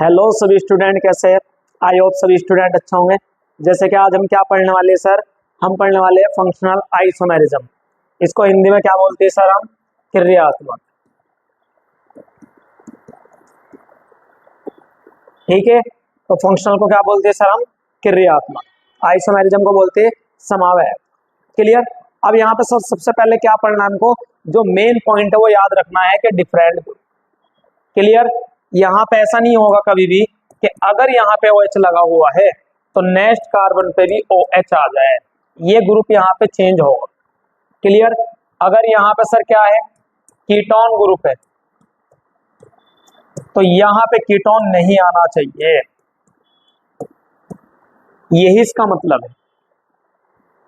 Hello सभी student, कैसे हैं? आई होप सभी स्टूडेंट अच्छा होंगे। जैसे कि आज हम क्या पढ़ने वाले हैं सर, हम पढ़ने वाले हैं फंक्शनल आइसोमेरिज्म। इसको हिंदी में क्या बोलते हैं सर हम? क्रियात्मक। ठीक है, तो फंक्शनल को क्या बोलते हैं सर हम? क्रियात्मक। आइसोमेरिज्म को बोलते हैं समावयव। क्लियर। अब यहाँ पे सबसे पहले क्या पढ़ना है हमको? जो मेन पॉइंट है वो याद रखना है कि डिफरेंट ग्रुप। क्लियर। यहाँ पे ऐसा नहीं होगा कभी भी कि अगर यहाँ पे OH लगा हुआ है तो नेक्स्ट कार्बन पे भी OH आ जाए, ये ग्रुप यहाँ पे चेंज होगा। क्लियर। अगर यहाँ पे सर क्या है, कीटोन ग्रुप है, तो यहाँ पे कीटोन नहीं आना चाहिए, यही इसका मतलब है।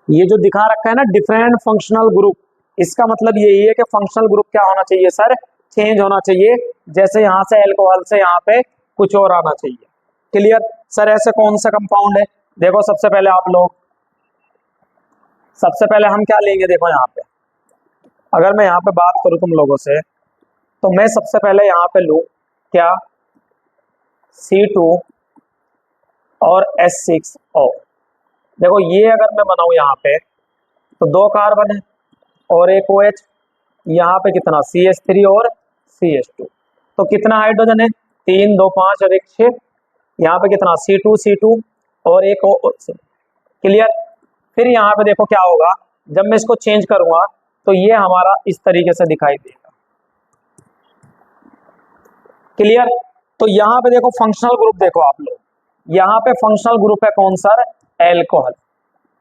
ये जो दिखा रखा है ना डिफरेंट फंक्शनल ग्रुप, इसका मतलब यही है कि फंक्शनल ग्रुप क्या होना चाहिए सर? चेंज होना चाहिए। जैसे यहाँ से अल्कोहल से यहाँ पे कुछ और आना चाहिए। क्लियर। सर ऐसे कौन सा कंपाउंड है? देखो सबसे पहले आप लोग, सबसे पहले हम क्या लेंगे? देखो यहाँ पे अगर मैं यहाँ पे बात करूं तुम लोगों से, तो मैं सबसे पहले यहाँ पे लूं क्या? C2 और H6O। देखो ये अगर मैं बनाऊं यहाँ पे तो दो कार्बन है और एक OH, यहाँ पे कितना? CH3 और CH2। तो कितना हाइड्रोजन है? 3 2 5 और 1 6। यहाँ पे कितना? C2 और एक OH। क्लियर। फिर यहाँ पे देखो क्या होगा, जब मैं इसको चेंज करूंगा तो ये हमारा इस तरीके से दिखाई देगा। क्लियर। तो यहाँ पे देखो फंक्शनल ग्रुप, देखो आप लोग यहाँ पे फंक्शनल ग्रुप है कौन सर? एल्कोहल।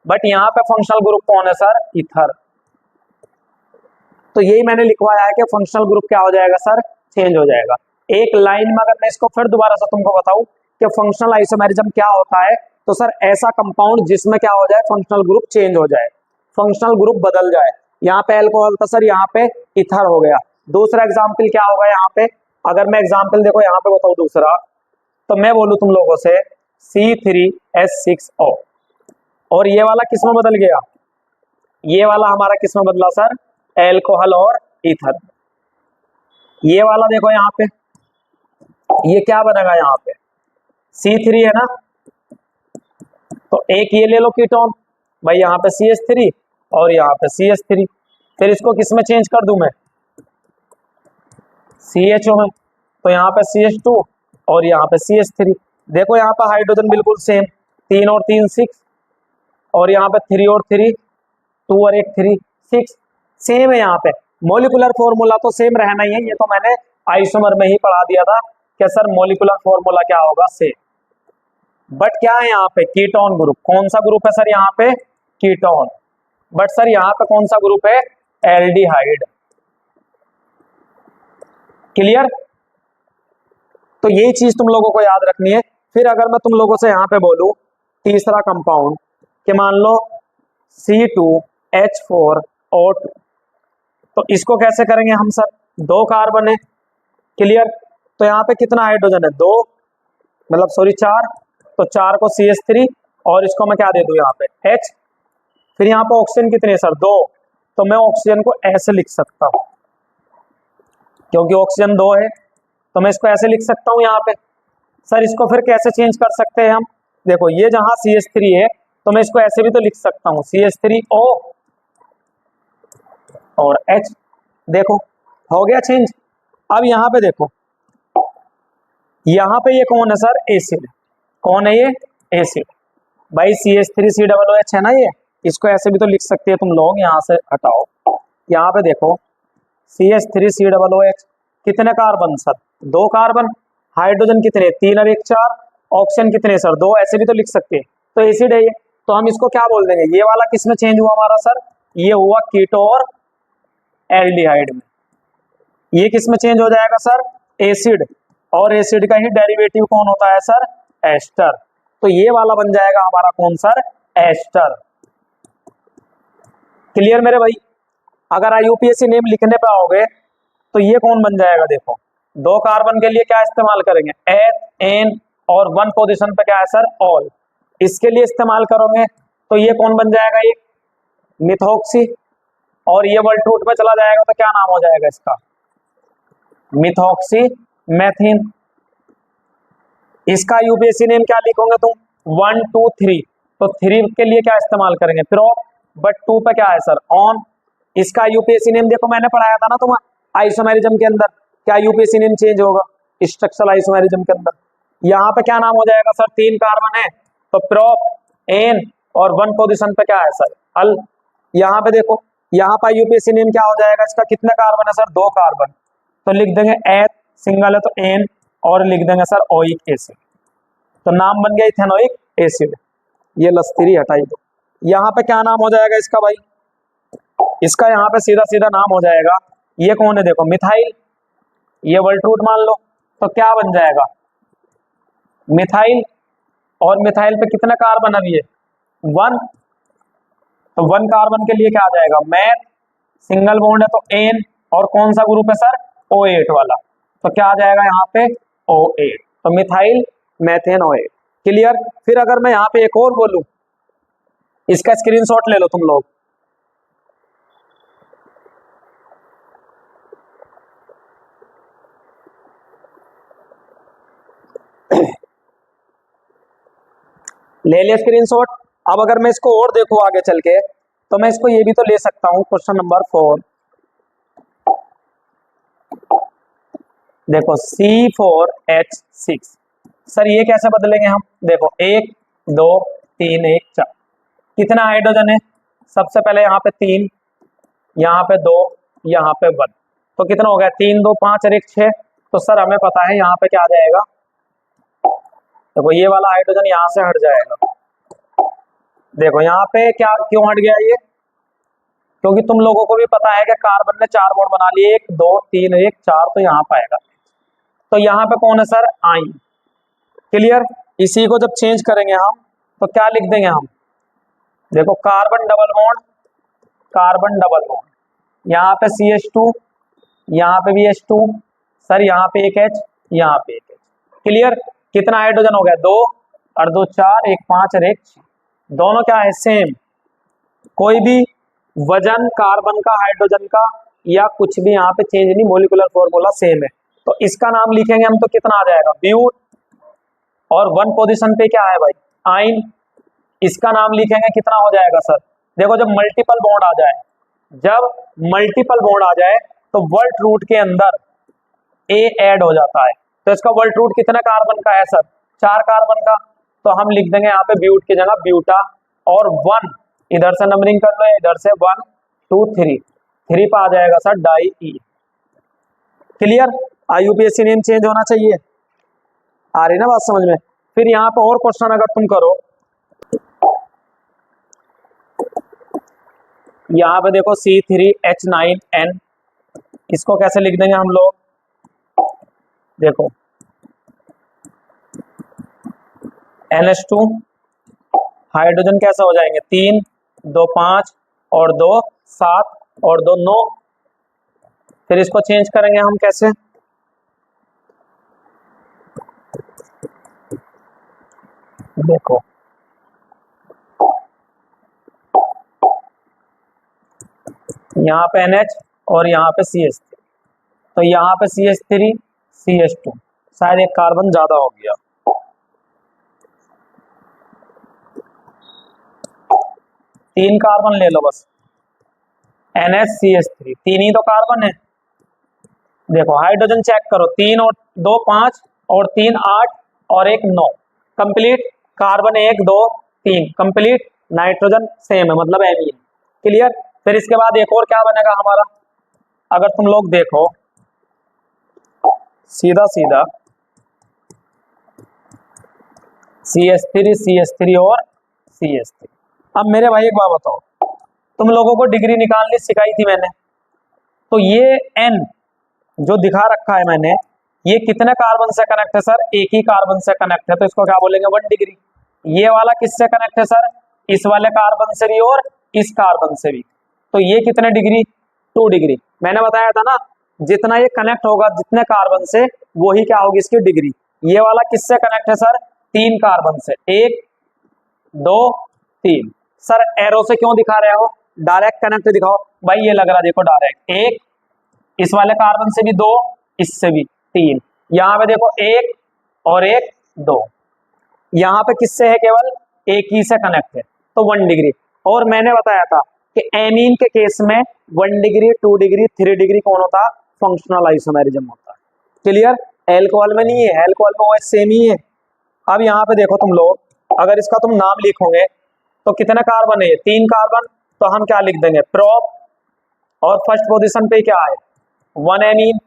बट यहाँ पे फंक्शनल ग्रुप कौन है सर? इथर। तो यही मैंने लिखवाया है कि फंक्शनल ग्रुप क्या हो जाएगा सर? चेंज हो जाएगा। एक लाइन में अगर मैं इसको फिर दोबारा से तुमको बताऊं कि फंक्शनल आइसोमेरिज्म क्या होता है, तो सर ऐसा कंपाउंड जिसमें क्या हो जाए? फंक्शनल ग्रुप चेंज हो जाए, फंक्शनल ग्रुप बदल जाए। यहाँ पे अल्कोहल था सर, यहाँ पे इथर हो गया। दूसरा एग्जाम्पल क्या होगा यहाँ पे? अगर मैं एग्जाम्पल देखो यहाँ पे बताऊं दूसरा, तो मैं बोलूं तुम लोगों से C3H6O, और ये वाला किस में बदल गया? ये वाला हमारा किस में बदला सर? एल्कोहल और ईथर। ये वाला देखो यहाँ पे, ये क्या बनेगा? यहाँ पे C3 है ना, तो एक ये ले लो कीटोन भाई, यहाँ पे CH3 और यहाँ पे CH3। फिर इसको किस में चेंज कर दूं मैं? CHO में। तो यहाँ पे CH2 और यहाँ पे CH3। देखो यहाँ पे हाइड्रोजन बिल्कुल सेम, 3 और 3 6, और यहाँ पे 3 और 3 2 और 1 3 6, सेम है। यहाँ पे मॉलिक्यूलर फॉर्मूला तो सेम रहना ही है, ये तो मैंने आइसोमर में ही पढ़ा दिया था कि सर मॉलिक्यूलर फॉर्मूला क्या होगा? सेम। बट क्या है यहाँ पे? Ketone group. कौन सा ग्रुप है सर यहाँ पे? कीटोन। बट सर यहाँ पे कौन सा ग्रुप है? एल्डिहाइड। क्लियर। तो यही चीज तुम लोगों को याद रखनी है। फिर अगर मैं तुम लोगों से यहाँ पे बोलूं तीसरा कंपाउंड कि मान लो C2H4O2, तो इसको कैसे करेंगे हम सर? दो कार्बन है। क्लियर। तो यहाँ पे कितना हाइड्रोजन है? दो, मतलब सॉरी 4। तो 4 को CH3 और इसको मैं क्या दे दूं यहाँ पे? H। फिर यहाँ पे ऑक्सीजन कितने सर? 2। तो मैं ऑक्सीजन को ऐसे लिख सकता हूं, क्योंकि ऑक्सीजन 2 है, तो मैं इसको ऐसे लिख सकता हूं यहाँ पे। सर इसको फिर कैसे चेंज कर सकते हैं हम? देखो ये जहां CH3 है तो मैं इसको ऐसे भी तो लिख सकता हूं, CH3O और H। देखो हो गया चेंज। अब यहाँ पे देखो, यहाँ पे ये कौन है सर? एसिड। कौन है ये? एसिड। भाई CH3COOH है ना ये, इसको ऐसे भी तो लिख सकते हैं तुम लोग। यहाँ से हटाओ, यहाँ पे देखो CH3COOH, कितने कार्बन सर? 2 कार्बन। हाइड्रोजन कितने? 3 और 1 4। ऑक्सीजन कितने सर? 2। ऐसे भी तो लिख सकते हैं। तो एसिड है ये, तो हम इसको क्या बोल देंगे? ये वाला किस में चेंज हुआ हमारा सर? ये हुआ कीटो और एल्डिहाइड में। ये किस में चेंज हो जाएगा सर? एसिड। और एसिड का ही डेरिवेटिव कौन होता है सर? एस्टर। तो ये वाला बन जाएगा हमारा कौन सर? एस्टर। क्लियर मेरे भाई। अगर IUPAC नेम लिखने पे आओगे तो ये कौन बन जाएगा? देखो 2 कार्बन के लिए क्या इस्तेमाल करेंगे? एथ, एन, और 1 पोजीशन पे क्या है सर? ऑल। इसके लिए इस्तेमाल करोगे तो ये कौन बन जाएगा? ये मिथॉक्सी। और ये वर्ल्ड टूट पे चला जाएगा तो क्या नाम हो जाएगा इसका? मिथॉक्सी मैथिन। इसका यूपीएससी नेम क्या लिखोगे तुम? 1 2 3, तो 3 के लिए क्या इस्तेमाल करेंगे? प्रोप, बट 2 पे क्या है सर? ऑन। इसका यूपीएससी नेम देखो, मैंने पढ़ाया था ना तुम आइसोमेरिज्म के अंदर, क्या यूपीएससी नेम चेंज होगा स्ट्रक्चरल आइसोमेरिज्म के अंदर? यहाँ पे क्या नाम हो जाएगा सर? 3 कार्बन है तो प्रोप, एन, और 1 पोजीशन पे क्या है सर? अल। यहाँ पे देखो, यहाँ पर यूपीएससी नेम क्या हो जाएगा इसका? कितने कार्बन है सर? 2 कार्बन, तो लिख देंगे एथ, सिंगल है तो एन, और लिख देंगे सर ओइक एसिड, तो नाम बन गया इथेनोइक एसिड। ये लस्तीरी हटाई दो। यहाँ पे क्या नाम हो जाएगा इसका भाई? इसका यहाँ पे सीधा सीधा नाम हो जाएगा, ये कौन है देखो? मिथाइल। ये वर्ल्ड मान लो, तो क्या बन जाएगा? मिथाइल। और मिथाइल पे कितने कार्बन अभी है? 1, तो 1 कार्बन के लिए क्या आ जाएगा? मैथ, सिंगल बॉन्ड है तो एन, और कौन सा ग्रुप है सर? O8 वाला, तो क्या आ जाएगा यहाँ पे? O8, तो मिथाइल मेथेन O8। क्लियर? फिर अगर मैं यहाँ पे एक और बोलूं, इसका स्क्रीनशॉट ले लो तुम लोग। ले लिया स्क्रीनशॉट। अब अगर मैं इसको और देखूं आगे चल के, तो मैं इसको ये भी तो ले सकता हूं, क्वेश्चन नंबर 4 देखो, C4H6। सर ये कैसे बदलेंगे हम? देखो 1 2 3 1 4, कितना हाइड्रोजन है? सबसे पहले यहाँ पे 3, यहाँ पे 2, यहाँ पे 1, तो कितना हो गया? 3 2 5 और 1 6। तो सर हमें पता है यहाँ पे क्या आ जाएगा? देखो ये वाला हाइड्रोजन यहाँ से हट जाएगा। देखो यहाँ पे क्या क्यों हट गया ये? क्योंकि तुम लोगों को भी पता है कि कार्बन ने 4 बॉन्ड बना लिए, 1 2 3 1 4, तो यहाँ पे आएगा। तो यहाँ पे कौन है सर? आइन। क्लियर? इसी को जब चेंज करेंगे हम, तो क्या लिख देंगे हम? देखो carbon double bond, carbon double bond, यहाँ पे CH2, यहाँ पे भी H2, सर यहाँ पे एक H, यहाँ पे एक H। क्लियर? कितना हाइड्रोजन हो गया? 2 और 2 4, 1 5 और 1 6, दोनों क्या है? सेम। कोई भी वजन कार्बन का, हाइड्रोजन का, या कुछ भी यहाँ पे चेंज नहीं, मोलिकुलर फॉर्मूला सेम है। तो इसका नाम लिखेंगे हम, तो कितना आ जाएगा? ब्यूट, और 1 पोजीशन पे क्या है भाई? आइन। इसका नाम लिखेंगे, कितना हो जाएगा सर? देखो जब मल्टीपल बॉन्ड आ जाए, जब मल्टीपल बॉन्ड आ जाए, तो वर्ल्ड रूट के अंदर ए ऐड हो जाता है। तो इसका वर्ल्ड रूट कितने कार्बन का है सर? 4 कार्बन का, तो हम लिख देंगे यहाँ पे ब्यूट की जगह ब्यूटा, और 1 इधर से नंबरिंग कर लो, इधर से 1 2 3, 3 पे आ जाएगा सर डाई ई। क्लियर? यूपीएससी नेम चेंज होना चाहिए। आ रही ना बात समझ में? फिर यहाँ पे और क्वेश्चन अगर तुम करो, यहाँ पे देखो C3H9N, इसको कैसे लिख देंगे हम लोग? देखो NH2, हाइड्रोजन कैसे हो जाएंगे? 3 2 5 और 2 7 और 2 9। फिर इसको चेंज करेंगे हम कैसे? देखो यहाँ पे NH और यहाँ पे CH3, तो यहाँ पे CH3 CH2, शायद एक कार्बन ज्यादा हो गया। तीन कार्बन ले लो बस, NH CH3, 3 ही तो कार्बन है। देखो हाइड्रोजन चेक करो, 3 और 2 5 और 3 8 और 1 9, complete. Carbon 1 2 3 complete, nitrogen same है, मतलब एमीन। क्लियर? फिर इसके बाद एक और क्या बनेगा हमारा? अगर तुम लोग देखो सीधा सीधा CH3 और CH3। अब मेरे भाई एक बात बताओ, तुम लोगों को डिग्री निकालनी सिखाई थी मैंने, तो ये N जो दिखा रखा है मैंने, ये कितने कार्बन से कनेक्ट है सर? एक ही कार्बन से कनेक्ट है, तो इसको क्या बोलेंगे? 1 डिग्री। ये वाला किससे कनेक्ट है सर? इस वाले कार्बन से भी और इस कार्बन से भी, तो ये कितने डिग्री? 2 डिग्री। मैंने बताया था ना, जितना ये कनेक्ट होगा जितने कार्बन से, वही क्या होगी इसकी डिग्री। ये वाला किससे कनेक्ट है सर? 3 कार्बन से, 1 2 3। सर एरो से क्यों दिखा रहे हो? डायरेक्ट कनेक्ट दिखाओ भाई, ये लग रहा देखो डायरेक्ट। 1 इस वाले कार्बन से भी 2, इससे भी 3, यहाँ पे देखो 1 और 1 2। यहाँ पे किससे है, केवल एक ही से कनेक्ट है तो 1 डिग्री। और मैंने बताया था कि एमीन के केस में 1 डिग्री 2 डिग्री 3 डिग्री कौन होता, फंक्शनल आइसोमेरिज्म होता है। क्लियर। एल्कोहल में नहीं है, एल्कोहल में OH सेम ही है। अब यहाँ पे देखो तुम लोग, अगर इसका तुम नाम लिखोगे तो कितने कार्बन है, 3 कार्बन, तो हम क्या लिख देंगे, प्रोप, और फर्स्ट पोजीशन पे क्या है 1 एमीन।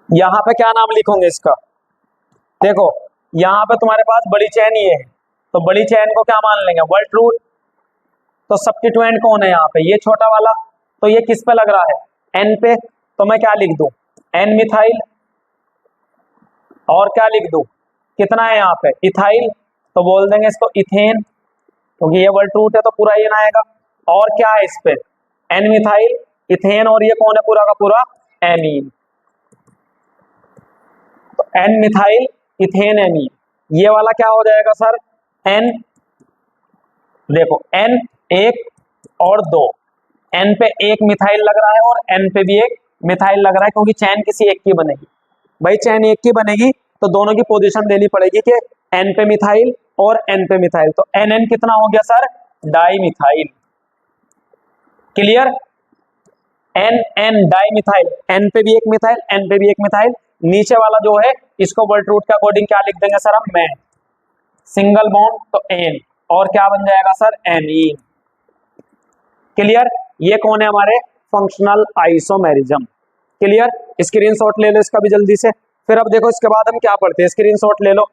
यहाँ पे क्या नाम लिखोगे इसका, देखो यहाँ पे तुम्हारे पास बड़ी चैन ये है, तो बड़ी चैन को क्या मान लेंगे, वर्ल्ड रूट। तो सब्स्टिट्यूएंट कौन है यहाँ पे, ये छोटा वाला, तो ये किस पे लग रहा है, एन पे, तो मैं क्या लिख दूं, एन मिथाइल, और क्या लिख दूं, कितना है यहाँ पे इथाइल, तो बोल देंगे इसको इथेन, क्योंकि ये वर्ल्ड रूट है तो पूरा ये ना आएगा। और क्या है इस पे, एन मिथाइल इथेन, और ये कौन है पूरा का पूरा, एमीन। तो एन मिथाइल इथेन एमीन, ये वाला क्या हो जाएगा सर, एन, देखो एन 1 और 2, एन पे एक मिथाइल लग रहा है और एन पे भी एक मिथाइल लग रहा है, क्योंकि चैन किसी एक की बनेगी। भाई चैन एक की बनेगी तो दोनों की पोजीशन देनी पड़ेगी कि एन पे मिथाइल और एन पे मिथाइल, तो एन एन कितना हो गया sir, dimethyl. Clear. N N dimethyl, N पे भी एक मिथाइल एन पे भी एक मिथाइल, नीचे वाला जो है इसको वर्ल्ड रूट के अकॉर्डिंग क्या लिख देंगे सर हम, मैं, सिंगल बॉन्ड तो एन, और क्या बन जाएगा सर, एमीन। क्लियर। ये कौन है हमारे, फंक्शनल आइसोमेरिज्म। क्लियर। स्क्रीनशॉट ले लो इसका भी जल्दी से। फिर अब देखो इसके बाद हम क्या पढ़ते हैं, स्क्रीनशॉट ले लो।